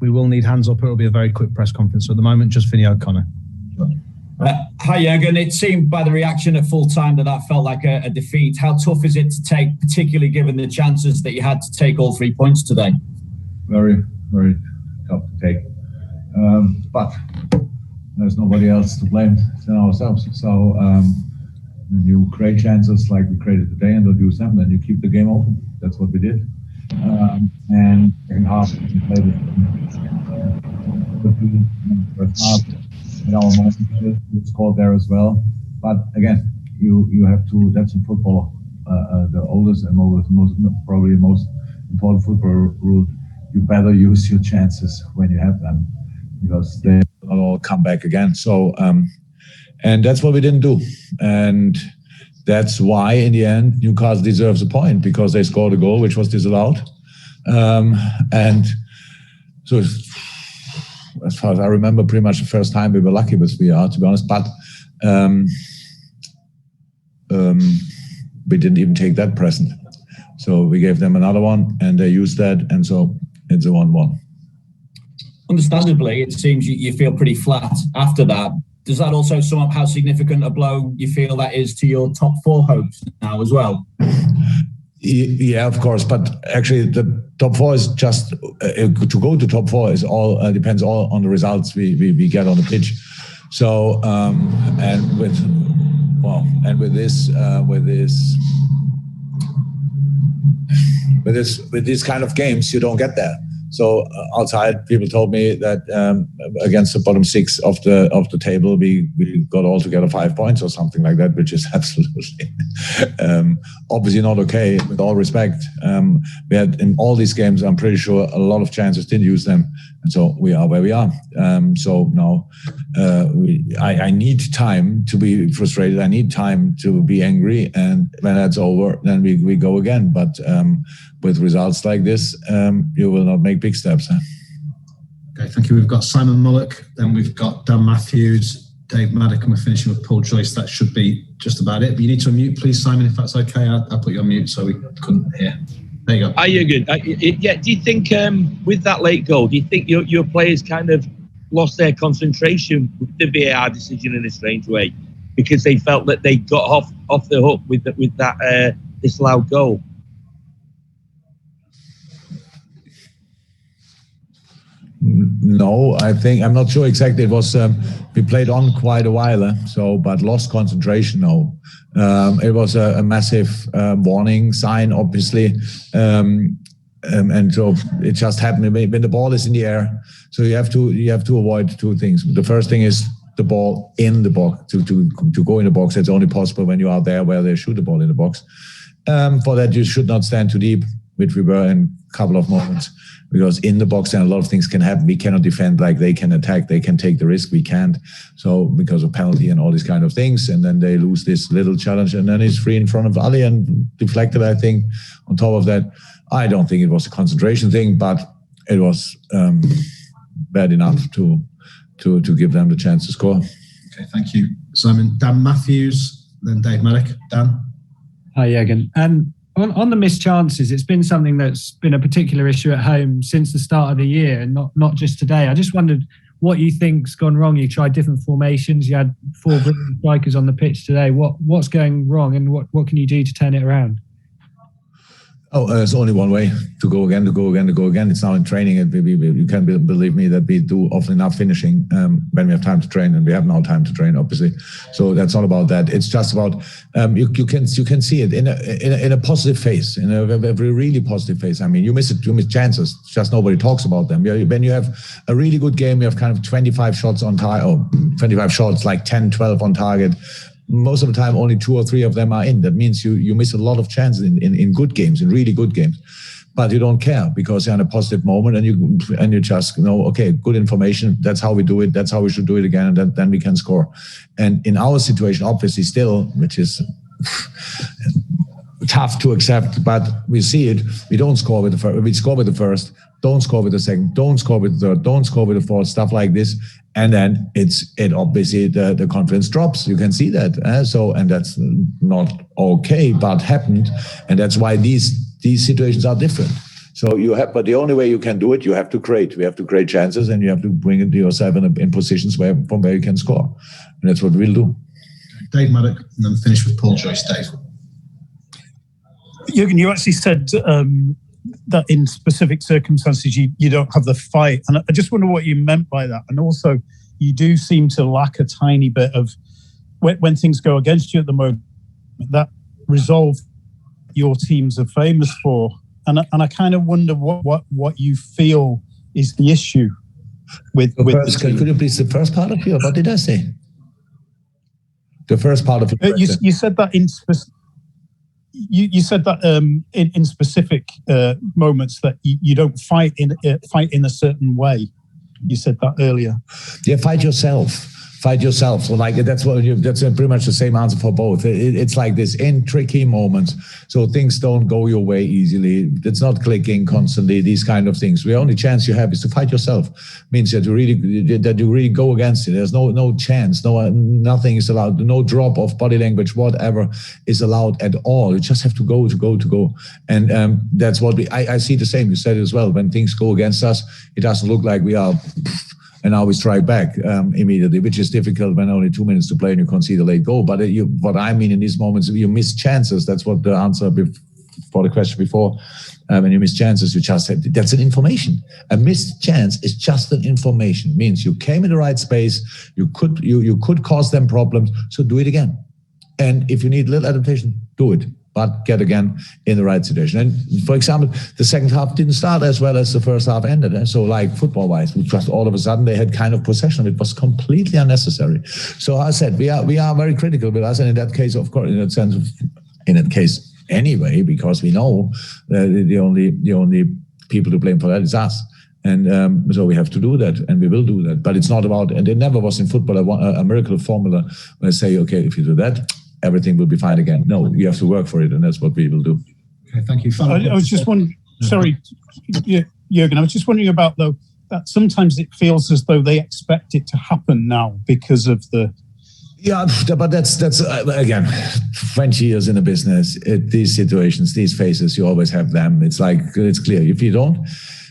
we will need hands up. It will be a very quick press conference. So at the moment, just Vinny O'Connor. Hi, Jurgen. It seemed by the reaction at full time that felt like a defeat. How tough is it to take, particularly given the chances that you had to take all 3 points today? Very, very tough to take. But there's nobody else to blame than ourselves. So when you create chances like we created today and don't use them, then you keep the game open. That's what we did. And second half, we played it. First half, in our moment, we scored there as well. But again, you have to. That's in football. The oldest and most important football rule. You better use your chances when you have them, because they will all come back again. So, and that's what we didn't do. And that's why, in the end, Newcastle deserves a point, because they scored a goal which was disallowed. And so, as far as I remember, pretty much the first time we were lucky with VR, to be honest. But we didn't even take that present. So we gave them another one, and they used that, and so it's a 1-1. Understandably, it seems you feel pretty flat after that. Does that also sum up how significant a blow you feel that is to your top 4 hopes now as well? Yeah, of course. But actually, the top 4 is just to go to top 4 is all depends all on the results we get on the pitch. So and with these kind of games, you don't get there. So outside, people told me that against the bottom 6 of the table, we got all together 5 points or something like that, which is absolutely obviously not okay. With all respect, we had in all these games, I'm pretty sure a lot of chances, didn't use them, and so we are where we are. So now I need time to be frustrated. I need time to be angry, and when that's over, then we go again. But with results like this, you will not make big steps. Okay, thank you. We've got Simon Mullock, then we've got Dan Matthews, Dave Maddock, and we're finishing with Paul Joyce. That should be just about it. But you need to unmute, please, Simon, if that's okay. I'll put you on mute so we couldn't hear. There you go. Are you good? Yeah. Do you think with that late goal, do you think your players kind of lost their concentration with the VAR decision in a strange way, because they felt that they got off the hook with that disallowed goal? No, I think I'm not sure exactly. It was we played on quite a while, but lost concentration. No, it was a massive warning sign, obviously, and so it just happened when the ball is in the air. So you have to avoid 2 things. The first thing is the ball in the box. To go in the box, it's only possible when you are there where they shoot the ball in the box. For that, you should not stand too deep, which we were in a couple of moments. Because in the box, then a lot of things can happen. We cannot defend like they can attack. They can take the risk. We can't. So because of penalty and all these kind of things, and then they lose this little challenge, and then he's free in front of Ali and deflected, I think. On top of that, I don't think it was a concentration thing, but it was bad enough to give them the chance to score. Okay, thank you, Simon. Dan Matthews, then Dave Maddock. Dan. Hi, Jurgen. On the missed chances, it's been something that's been a particular issue at home since the start of the year, and not just today. I just wondered what you think's gone wrong. You tried different formations. You had 4 brilliant strikers on the pitch today. What's going wrong, and what can you do to turn it around? Oh, there's only one way to go again. It's now in training. You can believe me that we do often enough finishing when we have time to train, and we have now time to train, obviously. So that's not about that. It's just about you can see it in a positive phase, in a really positive phase. I mean, you miss chances. Just nobody talks about them. When you have a really good game, you have kind of 25 shots on target, or 25 shots, like 10, 12 on target. Most of the time, only 2 or 3 of them are in. That means you miss a lot of chances in good games, in really good games. But you don't care because you're in a positive moment, and you just know, okay, good information. That's how we do it. That's how we should do it again, and then we can score. And in our situation, obviously, still, which is tough to accept, but we see it. We don't score with the first. We score with the first. Don't score with the second. Don't score with the third. Don't score with the fourth. Stuff like this. And then it obviously the confidence drops. You can see that. And that's not okay, but happened. And that's why these situations are different. So but the only way you can do it, you have to create. We have to create chances, and you have to bring it yourself in positions from where you can score. And that's what we'll do. Dave Maddock, and then finish with Paul Joyce. Dave. Jurgen, you actually said that in specific circumstances you don't have the fight, and I just wonder what you meant by that. And also, you do seem to lack a tiny bit of when things go against you at the moment. That resolve your teams are famous for, and I kind of wonder what you feel is the issue with the team. Could you please the first part of you? What did I say? The first part of it. You said that you said that in specific moments that you don't fight in a certain way. You said that earlier. Yeah, fight yourself. Fight yourself. So like that's pretty much the same answer for both. It's like this in tricky moments. So things don't go your way easily. It's not clicking constantly. These kind of things. The only chance you have is to fight yourself. Means that you really go against it. There's no chance. Nothing is allowed. No drop of body language. Whatever is allowed at all. You just have to go. And that's what I see the same. You said it as well. When things go against us, it doesn't look like we are. And now we strike back immediately, which is difficult when only 2 minutes to play and you concede a late goal. But what I mean in these moments, you miss chances. That's what the answer for the question before. When you miss chances, you just have, that's an information. A missed chance is just an information. Means you came in the right space. You could cause them problems. So do it again. And if you need a little adaptation, do it. But get again in the right situation. And for example, the second half didn't start as well as the first half ended. So like football-wise, we just all of a sudden they had kind of possession. It was completely unnecessary. So I said, we are very critical with us. And in that case, of course, in that case anyway, because we know the only people to blame for that is us. And so we have to do that, and we will do that. But it's not about, and it never was in football a miracle formula where I say, okay, if you do that, everything will be fine again. No, you have to work for it, and that's what we will do. Okay, thank you. I was just wondering, sorry, Jurgen, I was just wondering about, though, that sometimes it feels as though they expect it to happen now because of the... Yeah, but that's again, 20 years in a business, these situations, these phases, you always have them. It's like, it's clear. If you don't...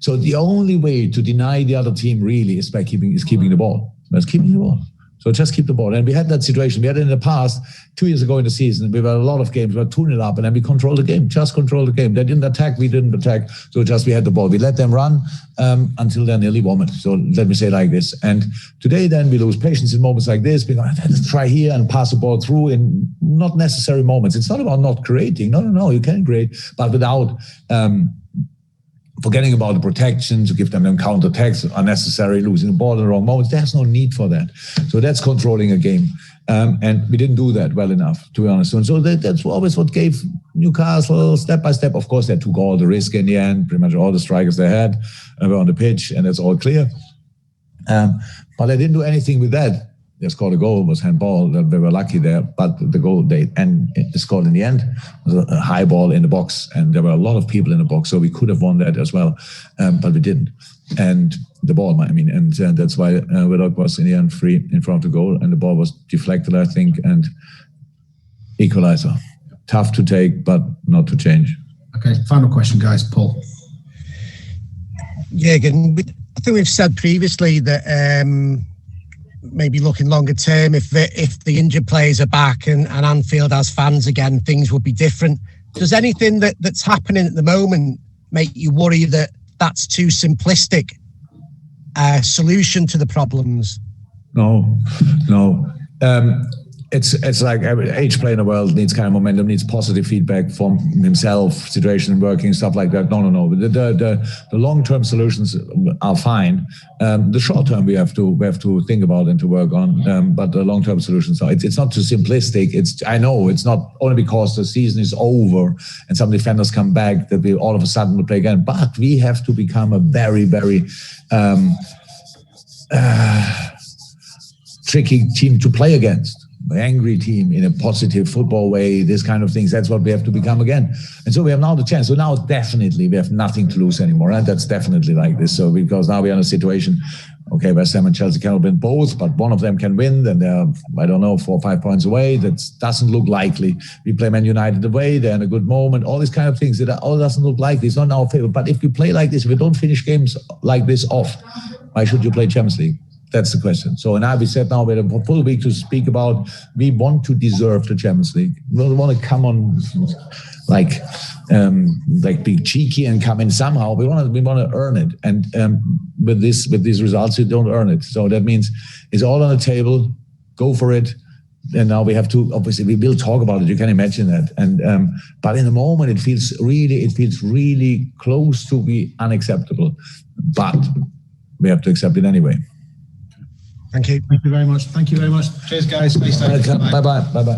So the only way to deny the other team really is by keeping the ball. That's keeping the ball. So just keep the ball. And we had that situation. We had it in the past, 2 years ago in the season. We had a lot of games. We were 2-0 up, and then we controlled the game. Just control the game. They didn't attack. We didn't attack. So we had the ball. We let them run until they nearly vomit. So let me say it like this. And today, then, we lose patience in moments like this. We go, let's try here and pass the ball through in not necessary moments. It's not about not creating. No. You can create, but without... forgetting about the protection, to give them counter-attacks, unnecessary, losing the ball in the wrong moments. There's no need for that. So that's controlling a game. And we didn't do that well enough, to be honest. And so that's always what gave Newcastle, step by step. Of course, they took all the risk in the end. Pretty much all the strikers they had were on the pitch, and that's all clear. But they didn't do anything with that. They scored a goal, was handball. They were lucky there, but the goal they scored in the end was a high ball in the box, and there were a lot of people in the box, so we could have won that as well, but we didn't. And the ball, and that's why Willock was in the end free in front of the goal, and the ball was deflected, I think, and equalizer. Tough to take, but not to change. Okay, final question, guys. Paul. Yeah, again, I think we've said previously that maybe looking longer term, if the injured players are back and Anfield has fans again, things would be different. Does anything that's happening at the moment make you worry that that's too simplistic a solution to the problems? No. It's like each player in the world needs kind of momentum, needs positive feedback from himself, situation working, stuff like that. No. The long-term solutions are fine. The short-term we have to think about and to work on. But the long-term solutions are. It's not too simplistic. I know it's not only because the season is over and some defenders come back that we all of a sudden will play again. But we have to become a very, very tricky team to play against. Angry team in a positive football way, this kind of things. That's what we have to become again. And so we have now the chance. So now definitely we have nothing to lose anymore. And that's definitely like this. So because now we are in a situation Okay, West Ham and Chelsea cannot win both, but one of them can win. Then they're, I don't know, 4 or 5 points away. That doesn't look likely. We play Man United away. They're in a good moment. All these kind of things that all doesn't look likely. It's not in our favor. But if you play like this, if you don't finish games like this off, why should you play Champions League? That's the question. So, and we said now we have a full week to speak about. We want to deserve the Champions League. We don't want to come on like be cheeky and come in somehow. We want to earn it, and with these results, you don't earn it. So that means it's all on the table. Go for it. And now we have to, obviously, we will talk about it. You can imagine that. And but in the moment, it feels really close to be unacceptable. But we have to accept it anyway. Thank you. Thank you very much. Thank you very much. Cheers, guys. Stay safe. Bye bye.